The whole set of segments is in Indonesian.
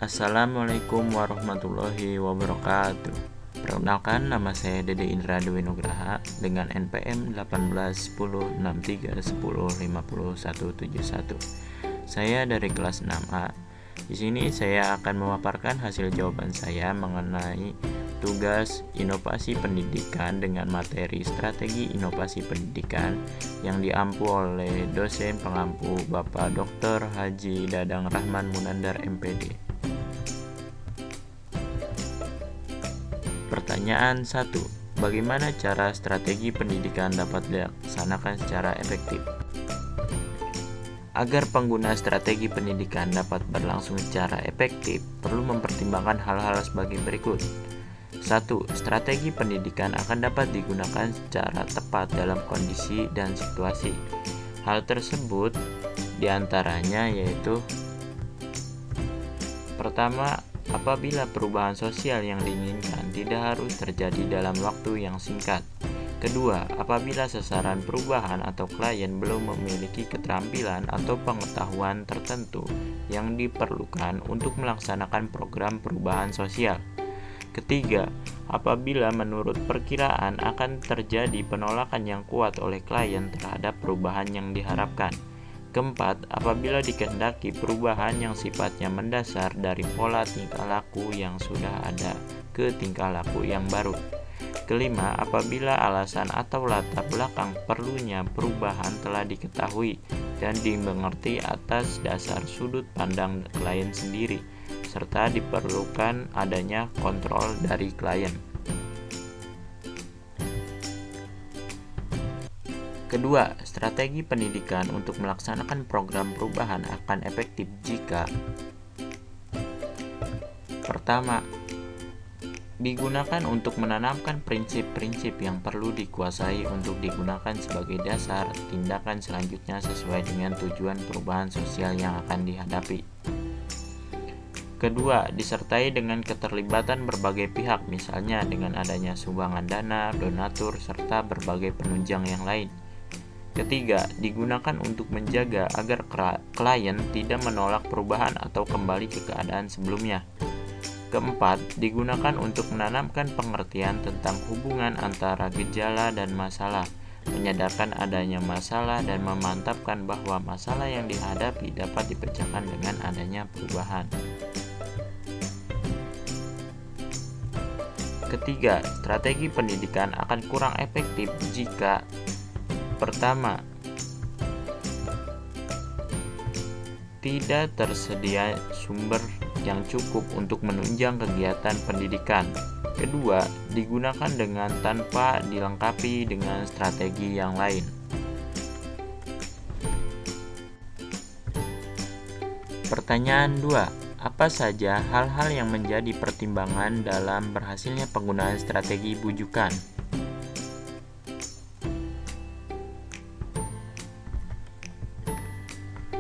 Assalamualaikum warahmatullahi wabarakatuh. Perkenalkan, nama saya Dede Indra Dewi Nugraha dengan NPM 181063105171. Saya dari kelas 6A. Di sini saya akan memaparkan hasil jawaban saya mengenai tugas inovasi pendidikan dengan materi strategi inovasi pendidikan yang diampu oleh dosen pengampu Bapak Dr. Haji Dadang Rahman Munandar MPD. Pertanyaan 1. Bagaimana cara strategi pendidikan dapat dilaksanakan secara efektif? Agar pengguna strategi pendidikan dapat berlangsung secara efektif, perlu mempertimbangkan hal-hal sebagai berikut. 1. Strategi pendidikan akan dapat digunakan secara tepat dalam kondisi dan situasi. Hal tersebut diantaranya yaitu: pertama, apabila perubahan sosial yang diinginkan tidak harus terjadi dalam waktu yang singkat. Kedua, apabila sasaran perubahan atau klien belum memiliki keterampilan atau pengetahuan tertentu yang diperlukan untuk melaksanakan program perubahan sosial. Ketiga, apabila menurut perkiraan akan terjadi penolakan yang kuat oleh klien terhadap perubahan yang diharapkan. Keempat, apabila dikehendaki perubahan yang sifatnya mendasar dari pola tingkah laku yang sudah ada ke tingkah laku yang baru. Kelima, apabila alasan atau latar belakang perlunya perubahan telah diketahui dan dimengerti atas dasar sudut pandang klien sendiri, serta diperlukan adanya kontrol dari klien. Kedua, strategi pendidikan untuk melaksanakan program perubahan akan efektif jika: pertama, digunakan untuk menanamkan prinsip-prinsip yang perlu dikuasai untuk digunakan sebagai dasar tindakan selanjutnya sesuai dengan tujuan perubahan sosial yang akan dihadapi. Kedua, disertai dengan keterlibatan berbagai pihak, misalnya dengan adanya sumbangan dana, donatur, serta berbagai penunjang yang lain. Ketiga, digunakan untuk menjaga agar klien tidak menolak perubahan atau kembali ke keadaan sebelumnya. Keempat, digunakan untuk menanamkan pengertian tentang hubungan antara gejala dan masalah, menyadarkan adanya masalah dan memantapkan bahwa masalah yang dihadapi dapat dipecahkan dengan adanya perubahan. Ketiga, strategi pendidikan akan kurang efektif jika: pertama, tidak tersedia sumber yang cukup untuk menunjang kegiatan pendidikan. Kedua, digunakan dengan tanpa dilengkapi dengan strategi yang lain. Pertanyaan 2. Apa saja hal-hal yang menjadi pertimbangan dalam berhasilnya penggunaan strategi bujukan?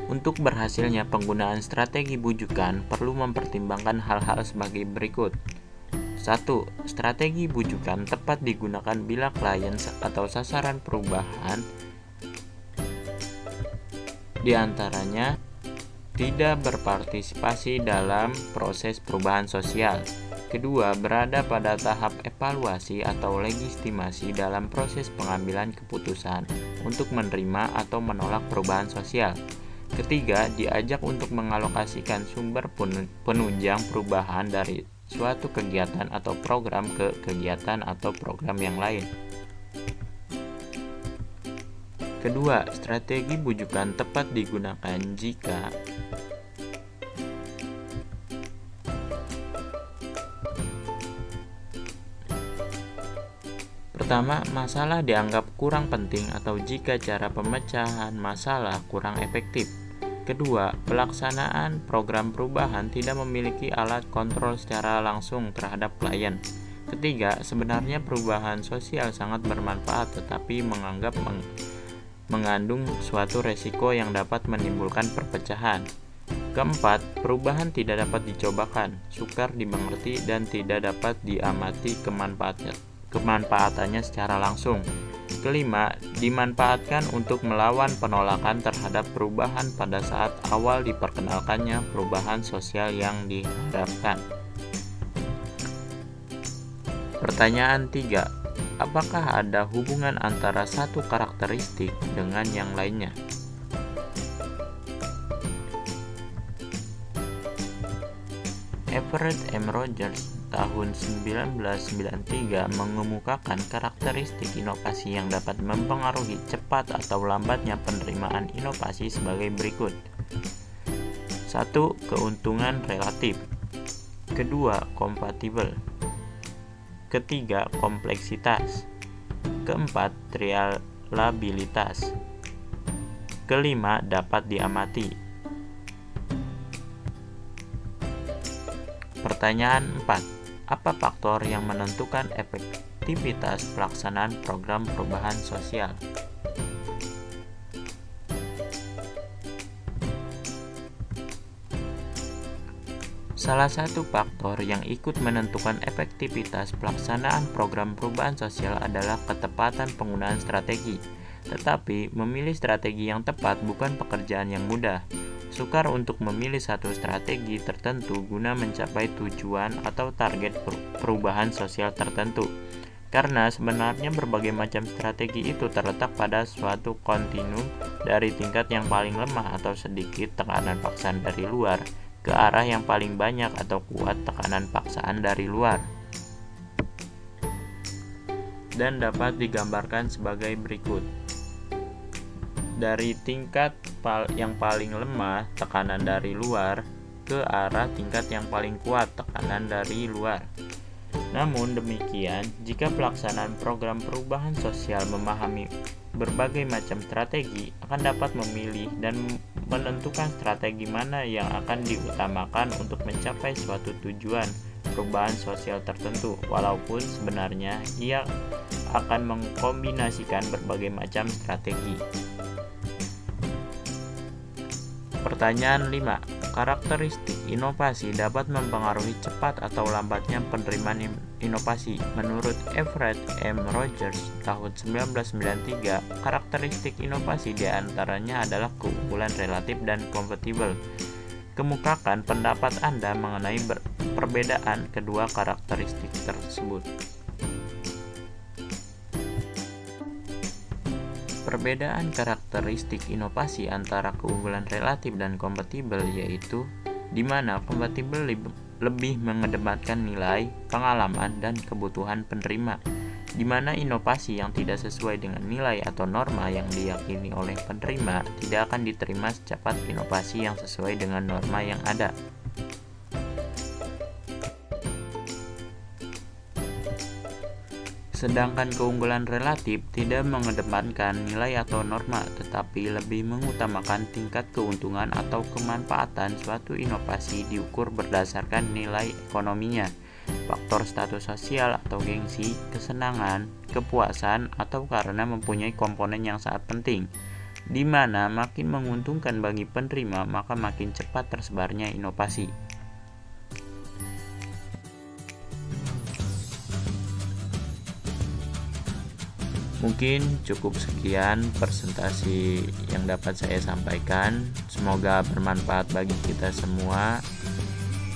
Untuk berhasilnya penggunaan strategi bujukan perlu mempertimbangkan hal-hal sebagai berikut. 1. Strategi bujukan tepat digunakan bila klien atau sasaran perubahan diantaranya tidak berpartisipasi dalam proses perubahan sosial. Kedua, berada pada tahap evaluasi atau legitimasi dalam proses pengambilan keputusan untuk menerima atau menolak perubahan sosial. Ketiga, diajak untuk mengalokasikan sumber penunjang perubahan dari suatu kegiatan atau program ke kegiatan atau program yang lain. Kedua, strategi bujukan tepat digunakan jika: pertama, masalah dianggap kurang penting atau jika cara pemecahan masalah kurang efektif. Kedua, pelaksanaan program perubahan tidak memiliki alat kontrol secara langsung terhadap klien. Ketiga, sebenarnya perubahan sosial sangat bermanfaat tetapi mengandung suatu resiko yang dapat menimbulkan perpecahan. Keempat, perubahan tidak dapat dicobakan, sukar dimengerti, dan tidak dapat diamati kemanfaatannya secara langsung. Kelima, dimanfaatkan untuk melawan penolakan terhadap perubahan pada saat awal diperkenalkannya perubahan sosial yang diharapkan. Pertanyaan 3. Apakah ada hubungan antara satu karakteristik dengan yang lainnya? Everett M. Rogers tahun 1993 mengemukakan karakteristik inovasi yang dapat mempengaruhi cepat atau lambatnya penerimaan inovasi sebagai berikut. 1. Keuntungan relatif. Kedua, kompatibel. Ketiga, kompleksitas. Keempat, reliabilitas. Kelima, dapat diamati. Pertanyaan 4. Apa faktor yang menentukan efektivitas pelaksanaan program perubahan sosial? Salah satu faktor yang ikut menentukan efektivitas pelaksanaan program perubahan sosial adalah ketepatan penggunaan strategi. Tetapi, memilih strategi yang tepat bukan pekerjaan yang mudah. Sukar untuk memilih satu strategi tertentu guna mencapai tujuan atau target perubahan sosial tertentu. Karena sebenarnya berbagai macam strategi itu terletak pada suatu kontinum dari tingkat yang paling lemah atau sedikit tekanan paksaan dari luar ke arah yang paling banyak atau kuat tekanan paksaan dari luar. Dan dapat digambarkan sebagai berikut. Dari tingkat yang paling lemah tekanan dari luar ke arah tingkat yang paling kuat tekanan dari luar. Namun demikian, jika pelaksanaan program perubahan sosial memahami berbagai macam strategi, akan dapat memilih dan menentukan strategi mana yang akan diutamakan untuk mencapai suatu tujuan perubahan sosial tertentu, walaupun sebenarnya ia akan mengkombinasikan berbagai macam strategi. Pertanyaan 5. Karakteristik inovasi dapat mempengaruhi cepat atau lambatnya penerimaan inovasi. Menurut Everett M. Rogers tahun 1993, karakteristik inovasi diantaranya adalah keunggulan relatif dan kompatibel. Kemukakan pendapat Anda mengenai perbedaan kedua karakteristik tersebut. Perbedaan karakteristik inovasi antara keunggulan relatif dan kompatibel yaitu di mana kompatibel lebih mengedepankan nilai, pengalaman, dan kebutuhan penerima, di mana inovasi yang tidak sesuai dengan nilai atau norma yang diyakini oleh penerima tidak akan diterima secepat inovasi yang sesuai dengan norma yang ada. Sedangkan keunggulan relatif tidak mengedepankan nilai atau norma, tetapi lebih mengutamakan tingkat keuntungan atau kemanfaatan suatu inovasi diukur berdasarkan nilai ekonominya, faktor status sosial atau gengsi, kesenangan, kepuasan, atau karena mempunyai komponen yang sangat penting, di mana makin menguntungkan bagi penerima maka makin cepat tersebarnya inovasi. Mungkin cukup sekian presentasi yang dapat saya sampaikan. Semoga bermanfaat bagi kita semua.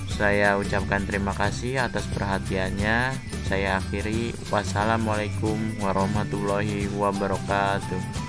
Saya ucapkan terima kasih atas perhatiannya. Saya akhiri. Wassalamualaikum warahmatullahi wabarakatuh.